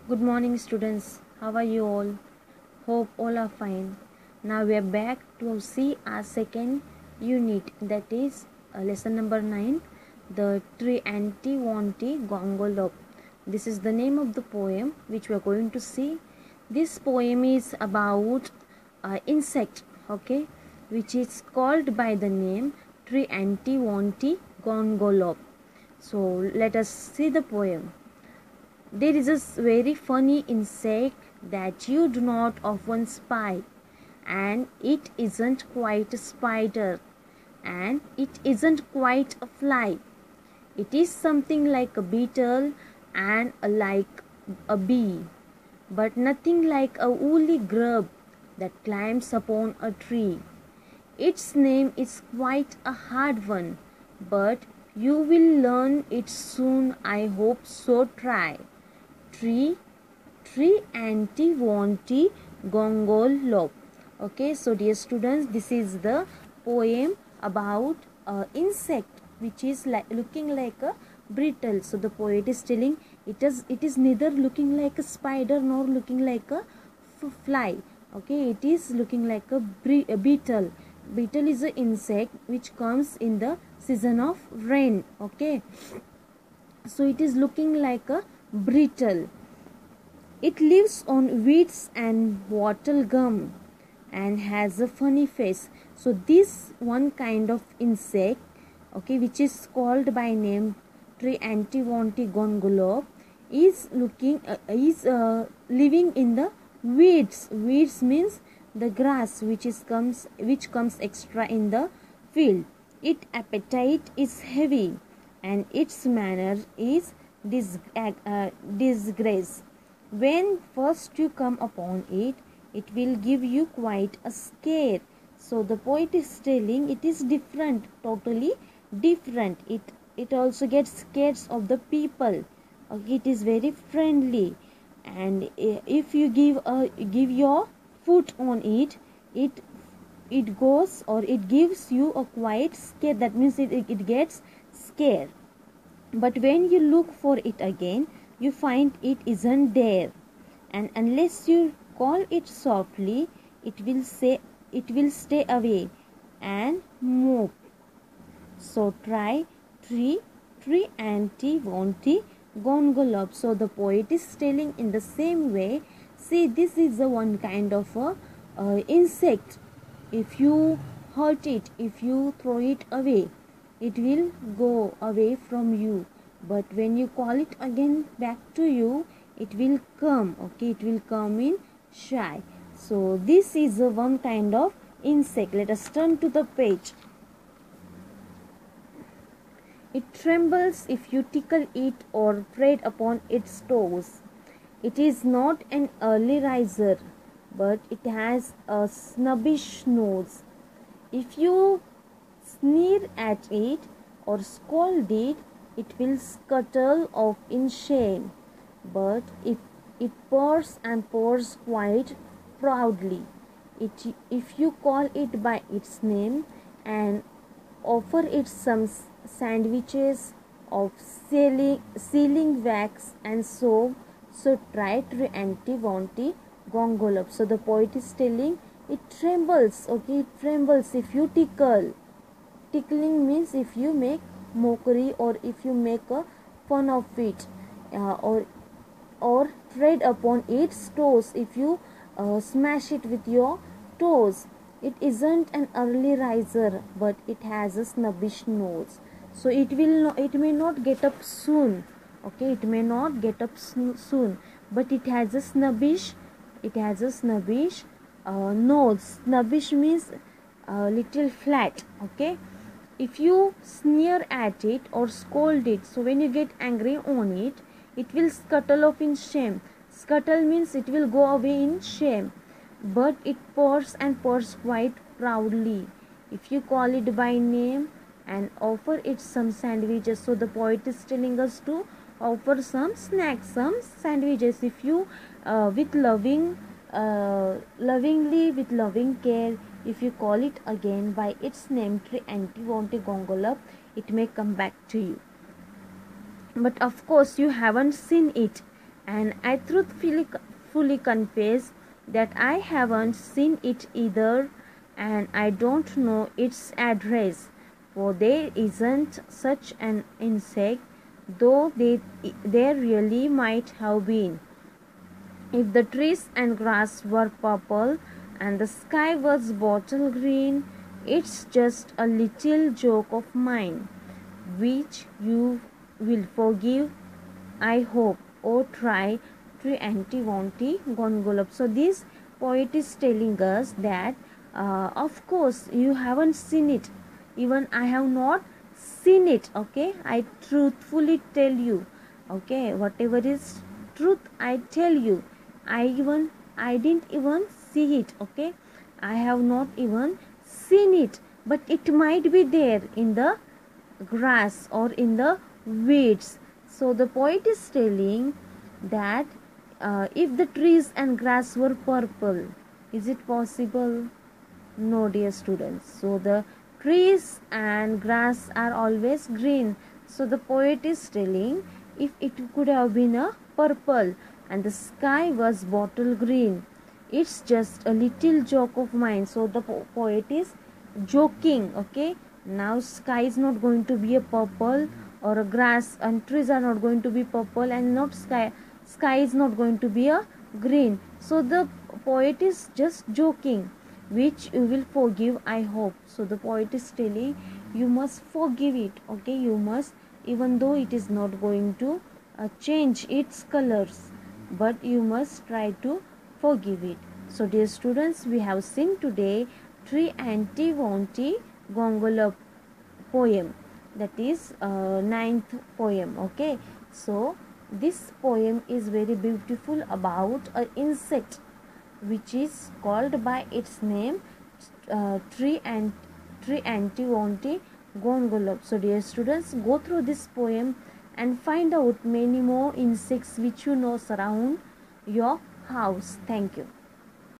Good morning, students. How are you all? Hope all are fine. Now we are back to see our second unit, that is lesson number 9, the Trianti Vonti Gongolop. This is the name of the poem which we are going to see. This poem is about insect, okay, which is called by the name Trianti Vonti Gongolop. So let us see the poem. There is a very funny insect that you do not often spy, and it isn't quite a spider, and it isn't quite a fly. It is something like a beetle and like a bee, but nothing like a woolly grub that climbs upon a tree. Its name is quite a hard one, but you will learn it soon, I hope so. Try. Trianti Vonti Gongolop. Okay, so dear students, this is the poem about insect which is looking like a brittle. So the poet is telling it is neither looking like a spider nor looking like a fly. Okay, it is looking like a beetle. Beetle is an insect which comes in the season of rain. Okay, so it is looking like a brittle. It lives on weeds and wattle gum and has a funny face. So this one kind of insect, okay, which is called by name Trianti Vonti Gongolop, is living in the weeds. Weeds means the grass which comes extra in the field. Its appetite is heavy and its manner is disgrace. When first you come upon it, it will give you quite a scare. So the poet is telling it is different, totally different. It also gets scared of the people. Okay, it is very friendly, and if you give your foot on it, it goes or it gives you a quite scare. That means it gets scared. But when you look for it again, you find it isn't there, and unless you call it softly, it will stay away and move. So try Trianti Vonti Gongolop. So the poet is telling in the same way. See, this is the one kind of a insect. If you hurt it, if you throw it away, it will go away from you. But when you call it again back to you, it will come. Okay, it will come in shy. So this is the one kind of insect. Let us turn to the page. It trembles if you tickle it or tread upon its toes. It is not an early riser, but it has a snubbish nose. If you sneer at it or scold it, it will scuttle off in shame. But if it purrs and purrs quite proudly, if you call it by its name and offer it some sandwiches of sealing wax and soap, so try Trianti Vonti Gongolop. So the poet is telling it trembles. Okay, it trembles if you tickle. Tickling means if you make mockery or if you make a fun of it, or tread upon its toes, if you smash it with your toes. It isn't an early riser, but it has a snubbish nose. So it may not get up soon. Okay, it may not get up soon, but it has a snubbish nose. Snubbish means little flat. Okay, if you sneer at it or scold it, so when you get angry on it, it will scuttle off in shame. Scuttle means it will go away in shame. But it purrs and purrs quite proudly if you call it by name and offer it some sandwiches. So the poet is telling us to offer some snacks, some sandwiches. If you with lovingly, with loving care, if you call it again by its name, Trianti Vonti Gongolop, it may come back to you. But of course you haven't seen it, and I truthfully fully confess that I haven't seen it either, and I don't know its address, for there isn't such an insect, though there really might have been. If the trees and grass were purple and the sky was bottle green, it's just a little joke of mine, which you will forgive, I hope. Or try Tree anti Vonti Gongolop. So this poet is telling us that of course you haven't seen it. Even I have not seen it. Okay, I truthfully tell you. Okay, whatever is truth, I tell you. I didn't even see it. Okay, I have not even seen it, but it might be there in the grass or in the weeds. So the poet is telling that if the trees and grass were purple, is it possible? No, dear students. So the trees and grass are always green. So the poet is telling if it could have been a purple and the sky was bottle green, it's just a little joke of mine. So the poet is joking. Okay, now sky is not going to be a purple, or a grass and trees are not going to be purple, and not sky is not going to be a green. So the poet is just joking, which you will forgive, I hope. So the poet is telling you must forgive it. Okay, you must, even though it is not going to change its colors, but you must try to forgive it. So dear students, we have seen today Tree anti Vonti Gongola poem, that is ninth poem. Okay, so this poem is very beautiful about an insect which is called by its name, Tree anti Vonti Gongolop. So dear students, go through this poem and find out many more insects which you know surround your house. Thank you.